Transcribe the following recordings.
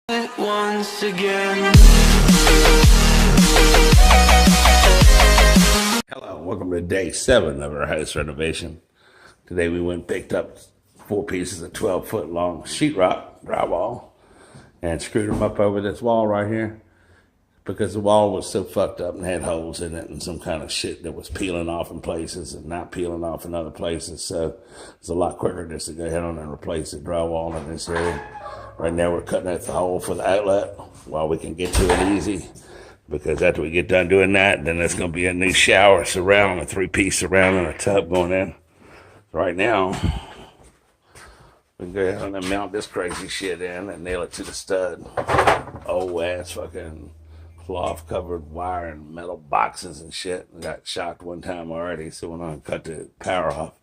it once again. Hello, welcome to day 7 of our house renovation. Today we went and picked up 4 pieces of 12-foot long sheetrock drywall and screwed them up over this wall right here because the wall was so fucked up and had holes in it and some kind of shit that was peeling off in places and not peeling off in other places. So it's a lot quicker just to go ahead on and replace the drywall in this area. Right now we're cutting out the hole for the outlet while we can get to it easy, because after we get done doing that, then there's going to be a new shower surround, a 3-piece surround and a tub going in. Right now, we can go ahead and mount this crazy shit in and nail it to the stud. Old ass fucking cloth covered wire and metal boxes and shit. I got shocked one time already, so when I cut the power off,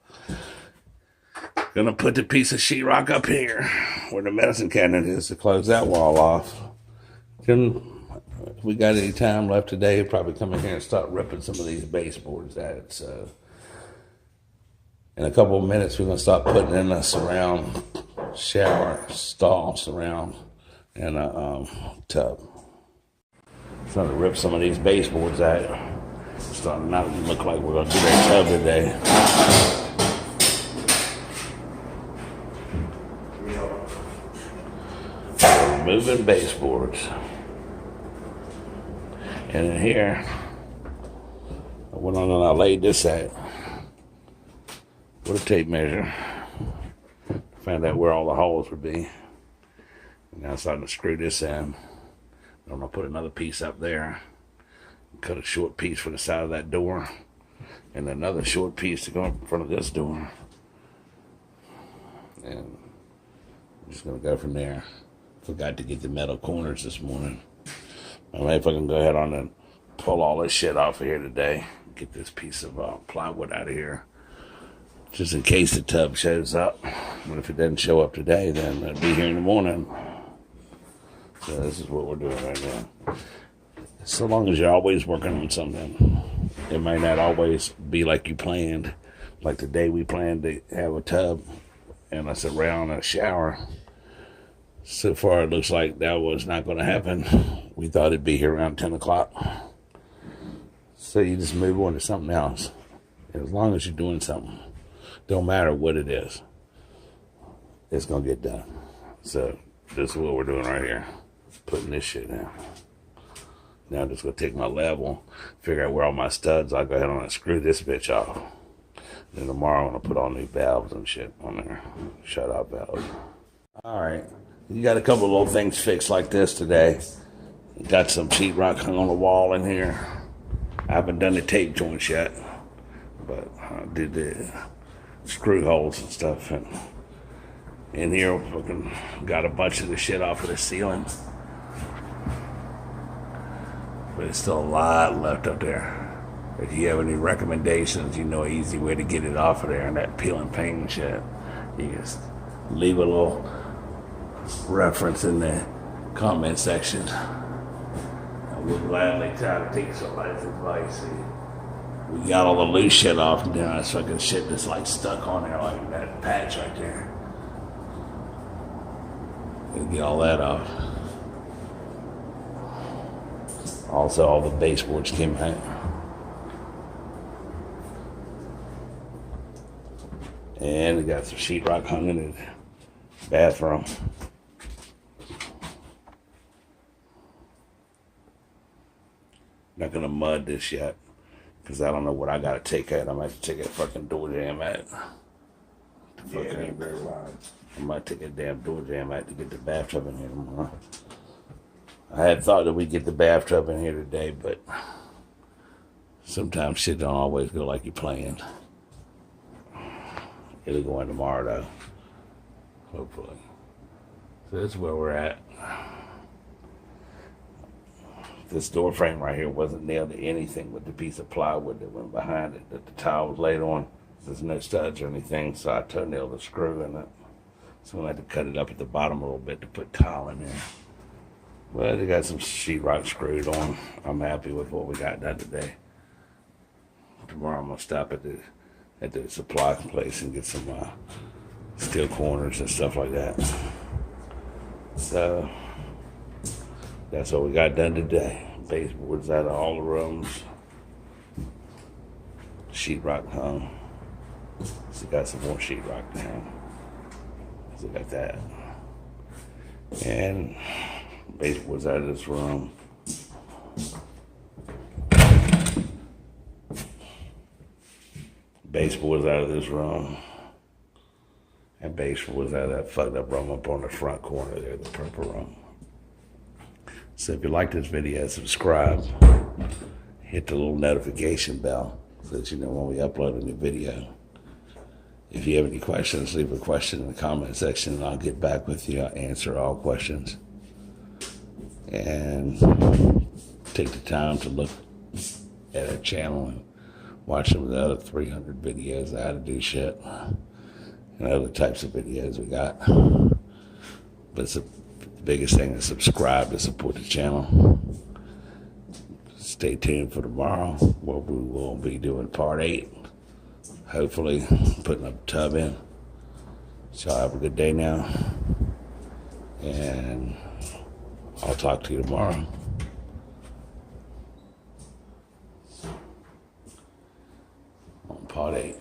gonna put the piece of sheetrock up here where the medicine cabinet is to close that wall off. Then, if we got any time left today, we'll probably come in here and start ripping some of these baseboards out. So, in a couple of minutes, we're gonna start putting in a surround shower stall surround and a tub. Trying to rip some of these baseboards out. Starting to not look like we're gonna do that tub today. Moving baseboards. And in here, I went on and I laid this out with a tape measure. Found out where all the holes would be. And now I'm starting to screw this in. I'm gonna put another piece up there. Cut a short piece for the side of that door. And another short piece to go in front of this door. And I'm just gonna go from there. Forgot to get the metal corners this morning. I don't know if I can go ahead on and pull all this shit off of here today. Get this piece of plywood out of here. Just in case the tub shows up. But if it doesn't show up today, then it'll be here in the morning. So this is what we're doing right now. So long as you're always working on something, it might not always be like you planned. Like the day we planned to have a tub and a surround and a shower. So far, it looks like that was not going to happen. We thought it'd be here around 10 o'clock. So you just move on to something else. As long as you're doing something, don't matter what it is, it's going to get done. So this is what we're doing right here. Putting this shit in. Now I'm just going to take my level, figure out where all my studs are. I'll go ahead and screw this bitch off. Then tomorrow I'm going to put all new valves and shit on there. Shut off valves. All right. You got a couple of little things fixed like this today. Got some sheetrock hung on the wall in here. I haven't done the tape joints yet, but I did the screw holes and stuff. And in here, we got a bunch of the shit off of the ceiling. But there's still a lot left up there. If you have any recommendations, you know an easy way to get it off of there and that peeling paint and shit, you just leave a little reference in the comment section. I would gladly try to take somebody's advice. We got all the loose shit off, and now this fucking shit that's like stuck on there, like that patch right there. Gonna get all that off. Also, all the baseboards came out. And we got some sheetrock hung in the bathroom. Not gonna mud this yet, because I don't know what I gotta take out. I might have to take that fucking door jamb out. Yeah, it ain't very wide. I might take that damn door jamb out to get the bathtub in here tomorrow. I had thought that we'd get the bathtub in here today, but sometimes shit don't always go like you planned. It'll go in tomorrow though, hopefully. So this is where we're at. This door frame right here wasn't nailed to anything but the piece of plywood that went behind it that the tile was laid on. There's no studs or anything, so I toe-nailed a screw in it. So I had to cut it up at the bottom a little bit to put tile in there. But they got some sheetrock screwed on. I'm happy with what we got done today. Tomorrow I'm gonna stop at the supply place and get some steel corners and stuff like that. So That's what we got done today. Baseboards out of all the rooms. Sheetrock hung. Still got some more sheetrock down. Still got that. And baseboards out of this room. Baseboards out of this room. And baseboards out of that fucked up room up on the front corner there, the purple room. So if you like this video, subscribe. Hit the little notification bell so that you know when we upload a new video. If you have any questions, leave a question in the comment section and I'll get back with you. I'll answer all questions. And take the time to look at our channel and watch some of the other 300 videos on how to do shit and other types of videos we got. But the biggest thing is subscribe to support the channel. Stay tuned for tomorrow where we will be doing part 8. Hopefully putting a tub in. So have a good day now. And I'll talk to you tomorrow. On part 8.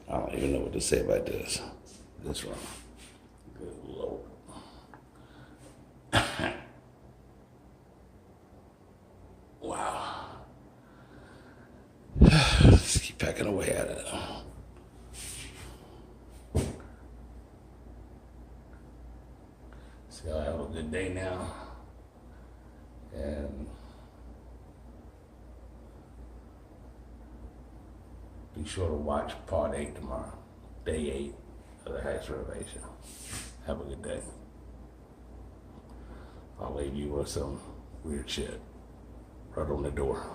I don't even know what to say about this. This one. Good Lord. Wow. Let's keep packing away at it. So y'all have a good day now. And be sure to watch part 8 tomorrow. Day 8 of the house renovation. Have a good day. I'll leave you with some weird shit right on the door.